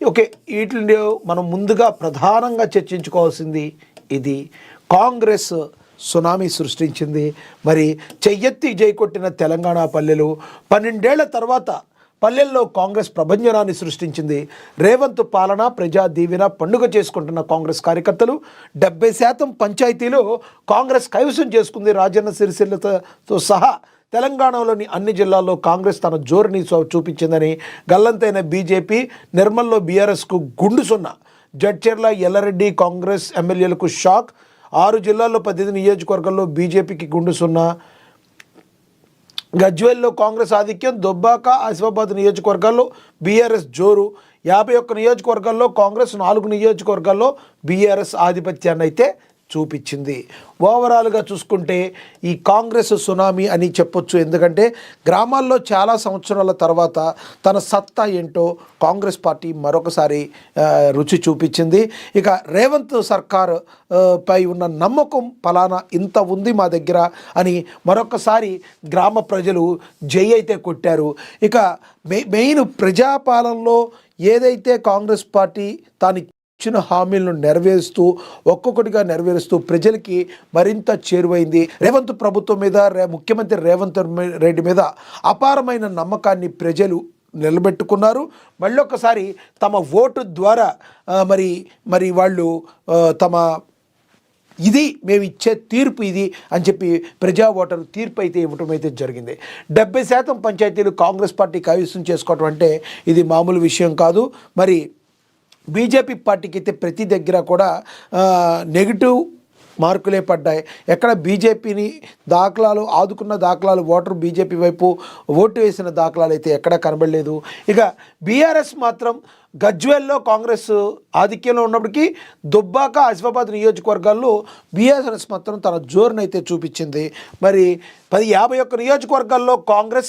Okay, వీటిలో మనం ముందుగా ప్రధానంగా చర్చించుకోవాల్సింది ఇది. కాంగ్రెస్ సునామీ సృష్టించింది. మరి చెయ్యెత్తి జై కొట్టిన తెలంగాణ పల్లెలు 12 ఏళ్ల తర్వాత పల్లెల్లో కాంగ్రెస్ ప్రభంజనాన్ని సృష్టించింది. రేవంత్ పాలన ప్రజా దీవెన పండుగ చేసుకుంటున్న కాంగ్రెస్ కార్యకర్తలు 70% పంచాయతీలో కాంగ్రెస్ కైవసం చేసుకుంది. రాజన్న సిరిసిల్లతో సహా తెలంగాణలోని అన్ని జిల్లాల్లో కాంగ్రెస్ తన జోరుని చూపించిందని గల్లంతైన బీజేపీ, నిర్మల్లో బీఆర్ఎస్కు గుండు సున్నా. జడ్చెర్ల ఎల్లారెడ్డి కాంగ్రెస్ ఎమ్మెల్యేలకు షాక్. 6 జిల్లాల్లో 18 నియోజకవర్గాల్లో బీజేపీకి గుండు సున్నా. గజ్వేల్లో కాంగ్రెస్ ఆధిక్యం. దుబ్బాక, ఆసిఫాబాద్ నియోజకవర్గాల్లో బీఆర్ఎస్ జోరు. 51 నియోజకవర్గాల్లో కాంగ్రెస్, 4 నియోజకవర్గాల్లో బీఆర్ఎస్ ఆధిపత్యాన్ని అయితే చూపించింది. ఓవరాల్గా చూసుకుంటే ఈ కాంగ్రెస్ సునామీ అని చెప్పొచ్చు. ఎందుకంటే గ్రామాల్లో చాలా సంవత్సరాల తర్వాత తన సత్తా ఏంటో కాంగ్రెస్ పార్టీ మరొకసారి రుచి చూపించింది. ఇక రేవంత్ సర్కార్ పై ఉన్న నమ్మకం ఫలానా ఇంత ఉంది మా దగ్గర అని మరొకసారి గ్రామ ప్రజలు జై అయితే కొట్టారు. ఇక మెయిన్ ప్రజాపాలనలో ఏదైతే కాంగ్రెస్ పార్టీ తాను ఇచ్చిన హామీలను నెరవేరుస్తూ ఒక్కొక్కటిగా నెరవేరుస్తూ ప్రజలకి మరింత చేరువైంది. రేవంత్ ప్రభుత్వం మీద, ముఖ్యమంత్రి రేవంత్ రెడ్డి మీద అపారమైన నమ్మకాన్ని ప్రజలు నిలబెట్టుకున్నారు. మళ్ళొకసారి తమ ఓటు ద్వారా మరి వాళ్ళు తమ ఇది మేము ఇచ్చే తీర్పు ఇది అని చెప్పి ప్రజా ఓటరు తీర్పు అయితే ఇవ్వటం అయితే జరిగింది. 70% పంచాయతీలు కాంగ్రెస్ పార్టీ కైవసం చేసుకోవటం అంటే ఇది మామూలు విషయం కాదు. మరి బీజేపీ పార్టీకి అయితే ప్రతి దగ్గర కూడా నెగిటివ్ మార్కులే పడ్డాయి. ఎక్కడ బీజేపీని ఆదుకున్న దాఖలాలు, ఓటరు బీజేపీ వైపు ఓటు వేసిన దాఖలాలు అయితే ఎక్కడ కనబడలేదు. ఇక బీఆర్ఎస్ మాత్రం గజ్వేల్లో కాంగ్రెస్ ఆధిక్యంలో ఉన్నప్పటికీ దుబ్బాక, ఆసిఫాబాద్ నియోజకవర్గాల్లో బీఆర్ఎస్ మాత్రం తన జోరునైతే చూపించింది. మరి 51 నియోజకవర్గాల్లో కాంగ్రెస్